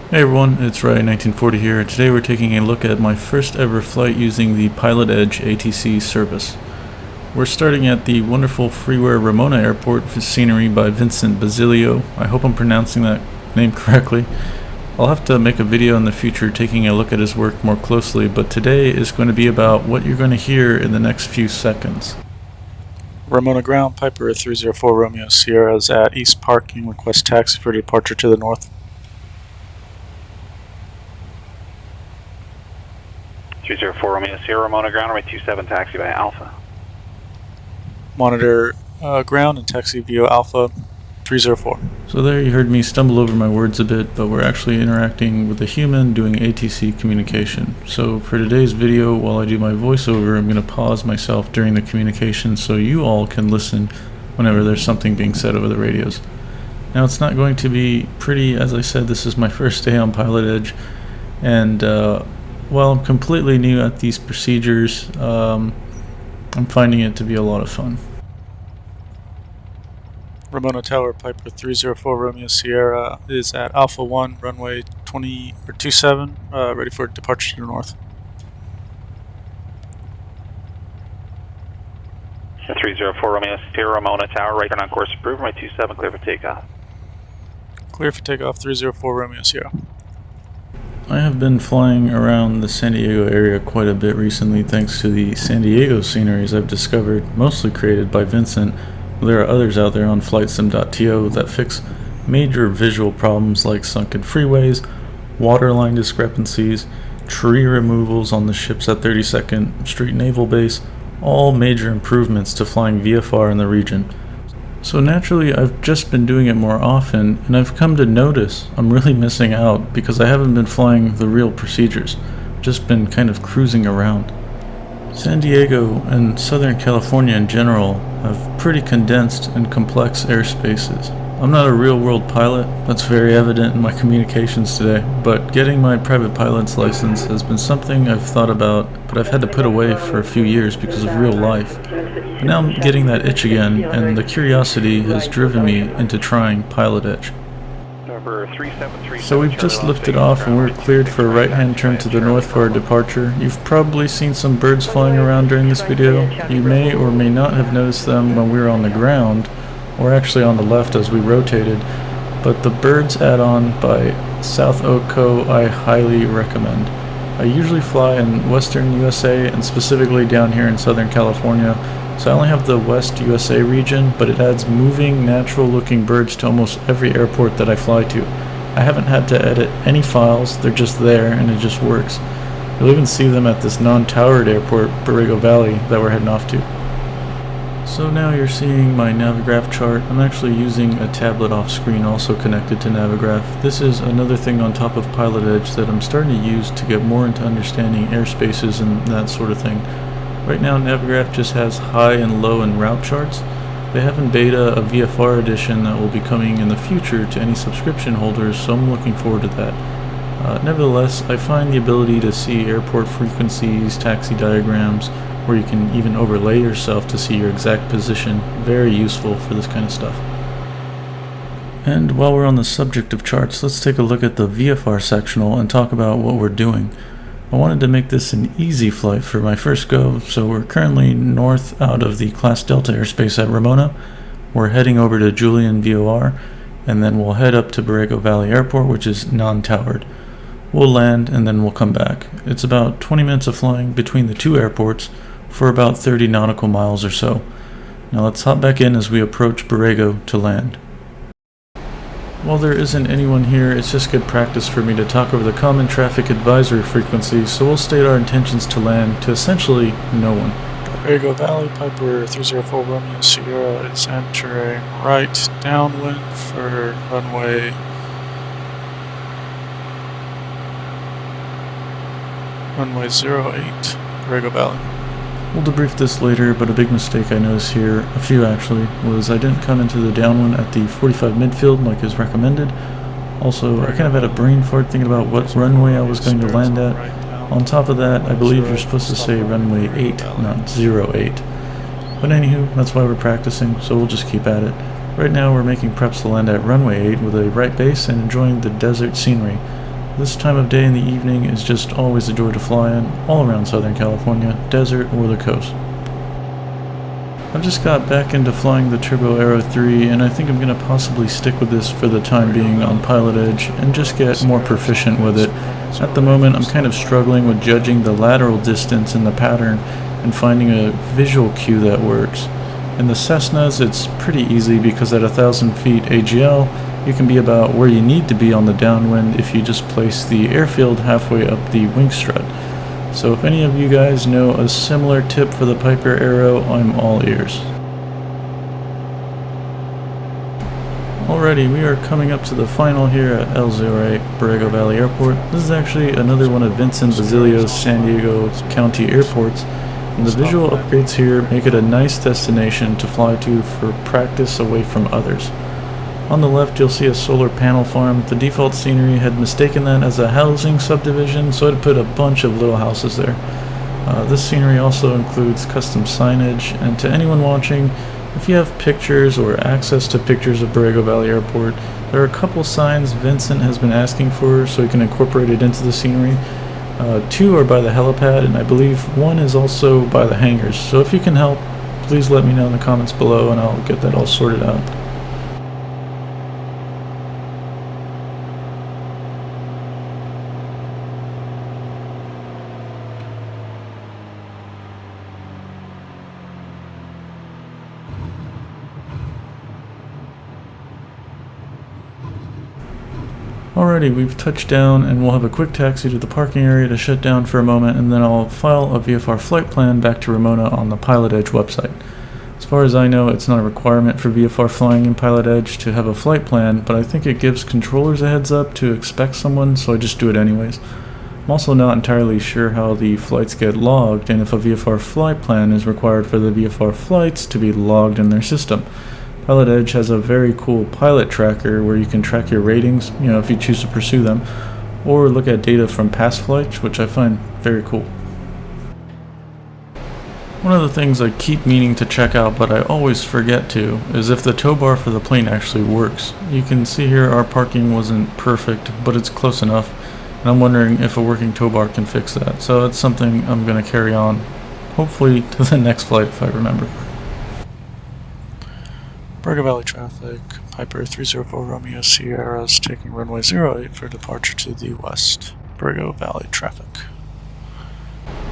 Hey everyone, it's Ryan1940 here. Today we're taking a look at my first ever flight using the PilotEdge ATC service. We're starting at the wonderful freeware Ramona Airport for scenery by Vincent Bazillio. I hope I'm pronouncing that name correctly. I'll have to make a video in the future taking a look at his work more closely, but today is going to be about what you're going to hear in the next few seconds. Ramona ground, Piper 304 Romeo Sierra is at East Parking. Request taxi for departure to the north. 304 Romeo Sierra, Ramona ground, runway 27 taxi by Alpha. Monitor ground and taxi via Alpha 304. So there you heard me stumble over my words a bit, but we're actually interacting with a human doing ATC communication. So for today's video, while I do my voiceover, I'm going to pause myself during the communication so you all can listen whenever there's something being said over the radios. Now it's not going to be pretty. As I said, this is my first day on PilotEdge, and while I'm completely new at these procedures, I'm finding it to be a lot of fun. Ramona Tower, Piper 304 Romeo Sierra is at Alpha 1, runway 27, ready for departure to the north. 304 Romeo Sierra, Ramona Tower, right turn on course approved, runway 27, clear for takeoff. Clear for takeoff 304 Romeo Sierra. I have been flying around the San Diego area quite a bit recently thanks to the San Diego sceneries I've discovered, mostly created by Vincent. There are others out there on flightsim.to that fix major visual problems like sunken freeways, waterline discrepancies, tree removals on the ships at 32nd Street Naval Base, all major improvements to flying VFR in the region. So naturally, I've just been doing it more often, and I've come to notice I'm really missing out because I haven't been flying the real procedures, just been kind of cruising around. San Diego and Southern California in general have pretty condensed and complex airspaces. I'm not a real-world pilot, that's very evident in my communications today, but getting my private pilot's license has been something I've thought about, but I've had to put away for a few years because of real life. But now I'm getting that itch again, and the curiosity has driven me into trying PilotEdge. So we've just lifted off and we're cleared for a right-hand turn to the north for our departure. You've probably seen some birds flying around during this video. You may or may not have noticed them when we were on the ground, or actually on the left as we rotated, but the birds add-on by South Oak Co. I highly recommend. I usually fly in Western USA and specifically down here in Southern California, so I only have the West USA region, but it adds moving, natural-looking birds to almost every airport that I fly to. I haven't had to edit any files, they're just there and it just works. You'll even see them at this non-towered airport, Borrego Valley, that we're heading off to. So now you're seeing my Navigraph chart. I'm actually using a tablet off screen also connected to Navigraph. This is another thing on top of PilotEdge that I'm starting to use to get more into understanding airspaces and that sort of thing. Right now Navigraph just has high and low and route charts. They have in beta a VFR edition that will be coming in the future to any subscription holders, so I'm looking forward to that. Nevertheless, I find the ability to see airport frequencies, taxi diagrams, where you can even overlay yourself to see your exact position, very useful for this kind of stuff. And while we're on the subject of charts, let's take a look at the VFR sectional and talk about what we're doing. I wanted to make this an easy flight for my first go, so we're currently north out of the Class Delta airspace at Ramona. We're heading over to Julian VOR, and then we'll head up to Borrego Valley Airport, which is non-towered. We'll land and then we'll come back. It's about 20 minutes of flying between the two airports for about 30 nautical miles or so. Now let's hop back in as we approach Borrego to land. While there isn't anyone here, it's just good practice for me to talk over the common traffic advisory frequency, so we'll state our intentions to land to essentially no one. Borrego Valley, Piper 304 Romeo Sierra is entering right downwind for runway 08, Borrego Valley. We'll debrief this later, but a big mistake I noticed here, a few actually, was I didn't come into the downwind at the 45 midfield like is recommended. Also, I kind of had a brain fart thinking about what runway I was going to land at. On top of that, I believe you're supposed to say runway 8, not 08. But anywho, that's why we're practicing, so we'll just keep at it. Right now we're making preps to land at runway 8 with a right base and enjoying the desert scenery. This time of day in the evening is just always a joy to fly in, all around Southern California, desert or the coast. I've just got back into flying the Turbo Aero 3, and I think I'm going to possibly stick with this for the time being on PilotEdge and just get more proficient with it. At the moment, I'm kind of struggling with judging the lateral distance in the pattern and finding a visual cue that works. In the Cessnas, it's pretty easy because at 1,000 feet AGL, you can be about where you need to be on the downwind if you just place the airfield halfway up the wing strut. So if any of you guys know a similar tip for the Piper Arrow, I'm all ears. Alrighty, we are coming up to the final here at L08 Borrego Valley Airport. This is actually another one of Vincent Bazillio's San Diego County airports, and the visual upgrades here make it a nice destination to fly to for practice away from others. On the left you'll see a solar panel farm. The default scenery had mistaken that as a housing subdivision, so I'd put a bunch of little houses there. This scenery also includes custom signage, and to anyone watching, if you have pictures or access to pictures of Borrego Valley Airport, there are a couple signs Vincent has been asking for so he can incorporate it into the scenery. 2 are by the helipad, and I believe 1 is also by the hangars, so if you can help, please let me know in the comments below and I'll get that all sorted out. Alrighty, we've touched down and we'll have a quick taxi to the parking area to shut down for a moment, and then I'll file a VFR flight plan back to Ramona on the PilotEdge website. As far as I know, it's not a requirement for VFR flying in PilotEdge to have a flight plan, but I think it gives controllers a heads up to expect someone, so I just do it anyways. I'm also not entirely sure how the flights get logged and if a VFR flight plan is required for the VFR flights to be logged in their system. PilotEdge has a very cool pilot tracker where you can track your ratings, if you choose to pursue them, or look at data from past flights, which I find very cool. One of the things I keep meaning to check out but I always forget to is if the tow bar for the plane actually works. You can see here our parking wasn't perfect, but it's close enough, and I'm wondering if a working tow bar can fix that. So that's something I'm going to carry on, hopefully to the next flight if I remember. Borrego Valley traffic, Piper 304 Romeo Sierra is taking runway 08 for departure to the west. Borrego Valley traffic.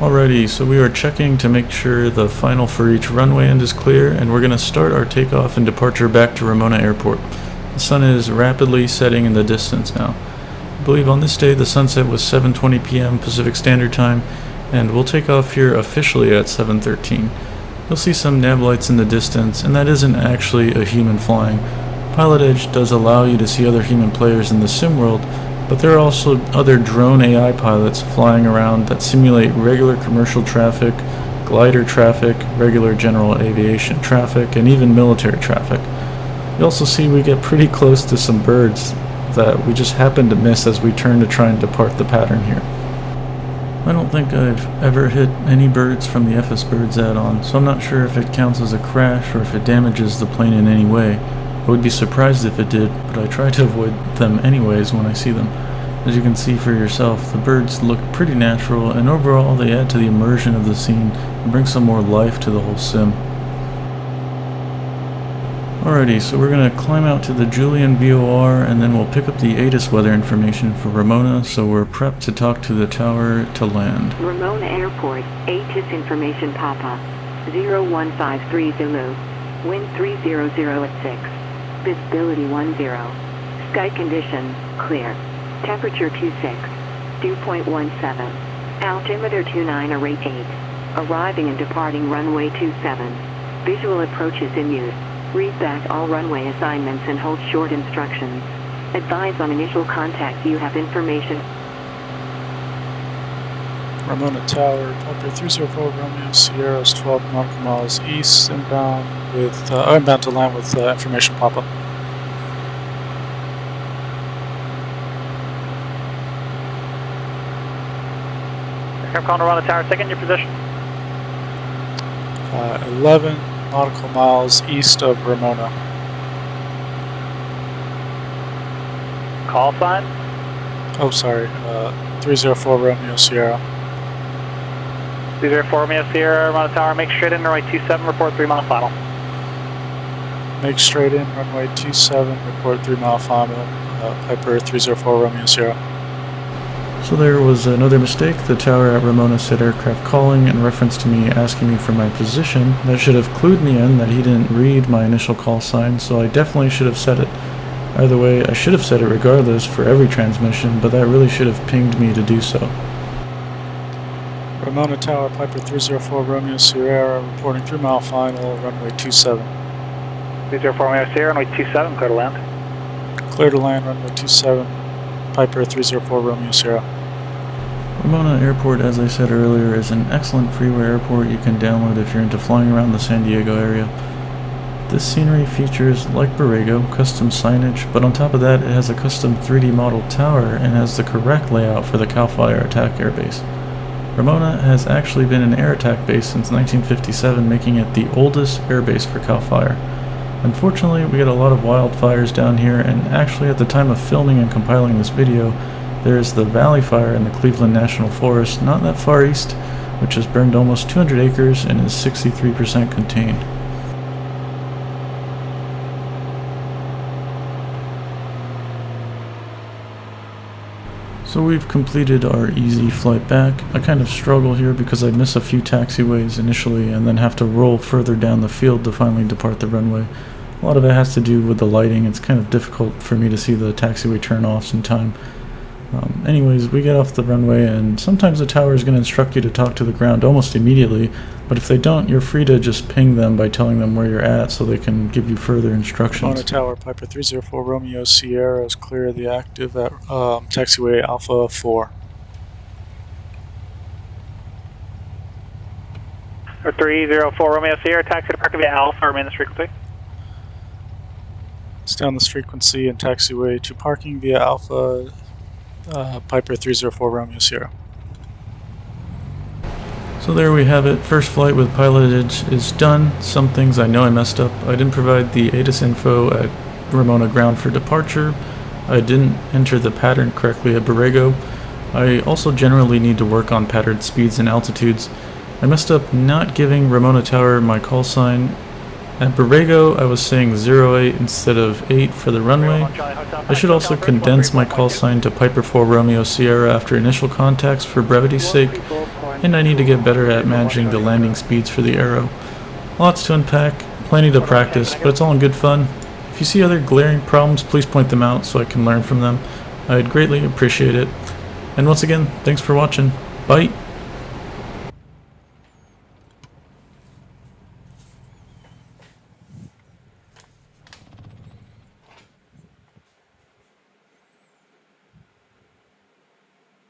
Alrighty, so we are checking to make sure the final for each runway end is clear, and we're going to start our takeoff and departure back to Ramona Airport. The sun is rapidly setting in the distance now. I believe on this day the sunset was 7:20 p.m. Pacific Standard Time, and we'll take off here officially at 7:13. You'll see some nav lights in the distance, and that isn't actually a human flying. PilotEdge does allow you to see other human players in the sim world, but there are also other drone AI pilots flying around that simulate regular commercial traffic, glider traffic, regular general aviation traffic, and even military traffic. You also see we get pretty close to some birds that we just happen to miss as we turn to try and depart the pattern here. I don't think I've ever hit any birds from the FS Birds add-on, so I'm not sure if it counts as a crash or if it damages the plane in any way. I would be surprised if it did, but I try to avoid them anyways when I see them. As you can see for yourself, the birds look pretty natural, and overall they add to the immersion of the scene and bring some more life to the whole sim. Alrighty, so we're going to climb out to the Julian VOR, and then we'll pick up the ATIS weather information for Ramona, so we're prepped to talk to the tower to land. Ramona Airport, ATIS information Papa, 0153 Zulu, wind 300 at 6, visibility 10, sky condition, clear, temperature 26, dew point 17, altimeter 29 rate 8, arriving and departing runway 27, visual approaches in use. Read back all runway assignments and hold short instructions. Advise on initial contact you have information. Ramona Tower, Piper 304 Romeo Sierra is 12 nautical miles east, inbound to land with information pop-up. I'm calling Ramona Tower, second your position. 11 nautical miles east of Ramona. Call sign? Oh, sorry. 304 Romeo Sierra. 304 Romeo Sierra, Ramona Tower, make straight in, runway 27, report 3 mile final. Make straight in, runway 27, report 3 mile final. Piper 304 Romeo Sierra. So there was another mistake. The tower at Ramona said aircraft calling in reference to me asking me for my position. That should have clued me in that he didn't read my initial call sign, so I definitely should have said it. Either way, I should have said it regardless for every transmission, but that really should have pinged me to do so. Ramona Tower, Piper 304 Romeo Sierra, reporting 3 mile final, runway 27. 304 Romeo Sierra, runway 27, clear to land. Clear to land, runway 27, Piper 304 Romeo Sierra. Ramona Airport, as I said earlier, is an excellent freeware airport you can download if you're into flying around the San Diego area. This scenery features, like Borrego, custom signage, but on top of that it has a custom 3D model tower and has the correct layout for the CAL FLY Air Attack airbase. Ramona has actually been an air attack base since 1957, making it the oldest airbase for CAL FLY. Unfortunately, we get a lot of wildfires down here, and actually at the time of filming and compiling this video, there is the Valley Fire in the Cleveland National Forest, not that far east, which has burned almost 200 acres and is 63% contained. So we've completed our easy flight back. I kind of struggle here because I miss a few taxiways initially and then have to roll further down the field to finally depart the runway. A lot of it has to do with the lighting. It's kind of difficult for me to see the taxiway turn-offs in time. Anyways, we get off the runway, and sometimes the tower is going to instruct you to talk to the ground almost immediately, but if they don't, you're free to just ping them by telling them where you're at so they can give you further instructions. Ramona Tower, Piper 304 Romeo Sierra is clear of the active at taxiway Alpha 4. 304 Romeo Sierra, taxi to park via Alpha, remain this frequency. Stay on this frequency and taxiway to parking via Alpha, Piper 304 Romeo Sierra. So there we have it. First flight with PilotEdge is done. Some things I know I messed up. I didn't provide the ATIS info at Ramona ground for departure. I didn't enter the pattern correctly at Borrego. I also generally need to work on patterned speeds and altitudes. I messed up not giving Ramona Tower my call sign. At Borrego, I was saying 08 instead of 8 for the runway. I should also condense my call sign to Piper 4 Romeo Sierra after initial contacts for brevity's sake, and I need to get better at managing the landing speeds for the Aero. Lots to unpack, plenty to practice, but it's all in good fun. If you see other glaring problems, please point them out so I can learn from them. I'd greatly appreciate it. And once again, thanks for watching. Bye!